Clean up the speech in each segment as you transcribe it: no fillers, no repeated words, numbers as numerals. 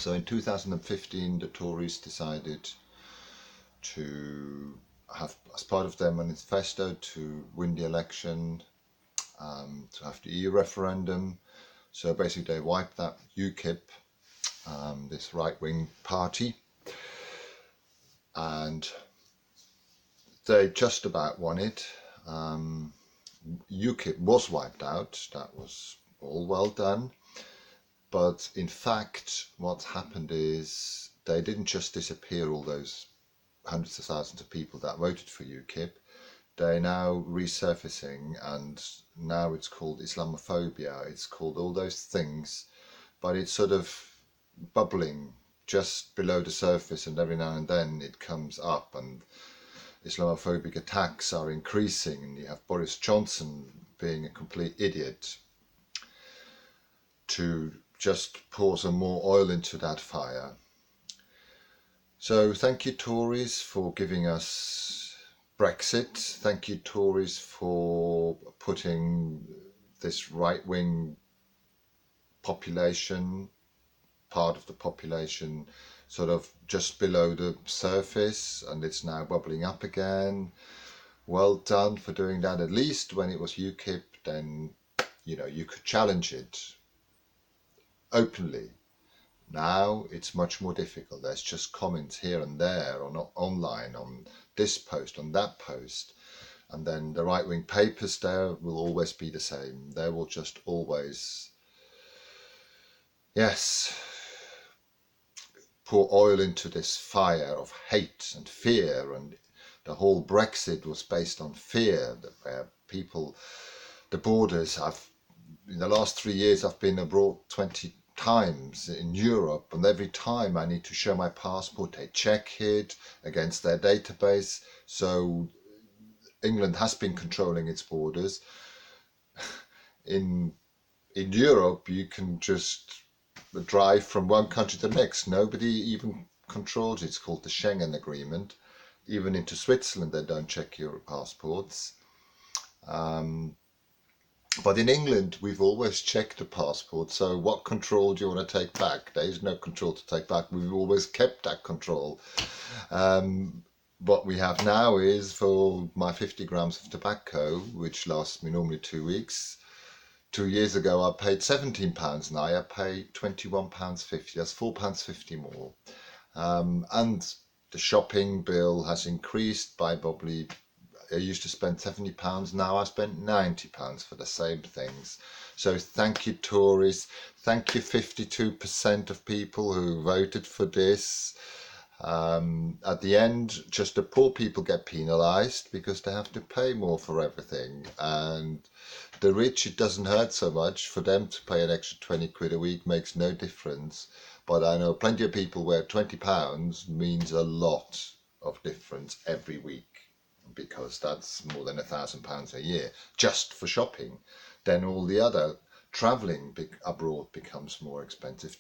So in 2015, the Tories decided to have, as part of their manifesto, to win the election, to have the EU referendum. So basically they wiped out UKIP, this right-wing party, and they just about won it. UKIP was wiped out, that was all well done. But in fact, what happened is they didn't just disappear, all those hundreds of thousands of people that voted for UKIP. They're now resurfacing, and now it's called Islamophobia. It's called all those things, but it's sort of bubbling just below the surface, and every now and then it comes up, and Islamophobic attacks are increasing, and you have Boris Johnson being a complete idiot to just pour some more oil into that fire. So thank you, Tories, for giving us Brexit. Thank you, Tories, for putting this right-wing population, part of the population, sort of just below the surface, and it's now bubbling up again. Well done for doing that. At least when it was UKIP, then you could challenge it openly. Now it's much more difficult. There's just comments here and there, or not online, on this post, on that post, and then the right-wing papers there will always be the same. They will just always, yes, pour oil into this fire of hate and fear. And the whole Brexit was based on fear, where people, the borders, in the last 3 years I've been abroad 20 times in Europe, and every time I need to show my passport, they check it against their database. So England has been controlling its borders. In Europe, you can just drive from one country to the next. Nobody even controls it. It's called the Schengen Agreement. Even into Switzerland, they don't check your passports. But in England, we've always checked the passport. So what control do you want to take back? There is no control to take back. We've always kept that control. What we have now is, for my 50 grams of tobacco, which lasts me normally 2 weeks, 2 years ago I paid £17. Now I pay £21.50. That's £4.50 more. And the shopping bill has increased by probably, I used to spend £70, now I spent £90 for the same things. So thank you, Tories. Thank you, 52% of people who voted for this. At the end, just the poor people get penalised because they have to pay more for everything. And the rich, it doesn't hurt so much. For them to pay an extra 20 quid a week makes no difference. But I know plenty of people where £20 means a lot of difference every week, because that's more than £1,000 a year just for shopping. Then all the other travelling abroad becomes more expensive.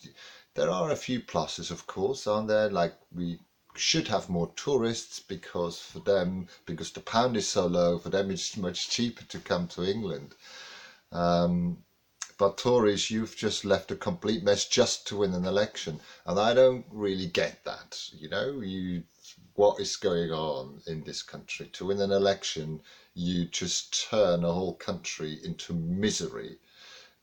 There are a few pluses, of course, aren't there? Like, we should have more tourists, because for them, because the pound is so low, for them it's much cheaper to come to England. But Tories, you've just left a complete mess just to win an election, and I don't really get that. What is going on in this country? To win an election, you just turn a whole country into misery,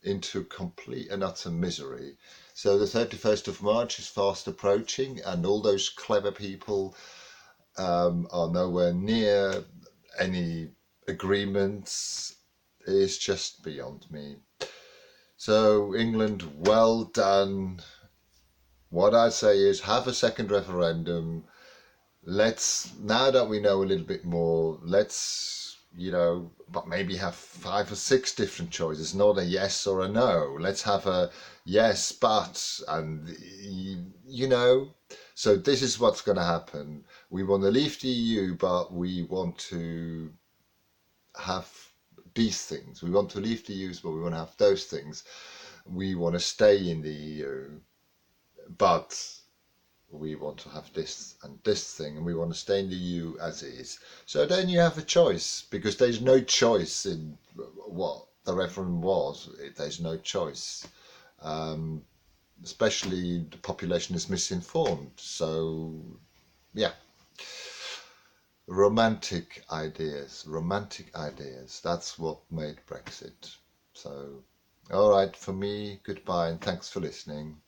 into complete and utter misery. So the 31st of March is fast approaching, and all those clever people are nowhere near any agreements. It's just beyond me. So England, well done. What I say is, have a second referendum. Now that we know a little bit more, but maybe have 5 or 6 different choices, not a yes or a no. Let's have a yes, but, and so this is what's going to happen. We want to leave the EU, but we want to have these things. We want to leave the EU, but we want to have those things. We want to stay in the EU, but we want to have this and this thing, and we want to stay in the EU as is. So then you have a choice, because there's no choice in what the referendum was. There's no choice. especially the population is misinformed. So, yeah, romantic ideas. That's what made Brexit. So, all right, for me, goodbye and thanks for listening.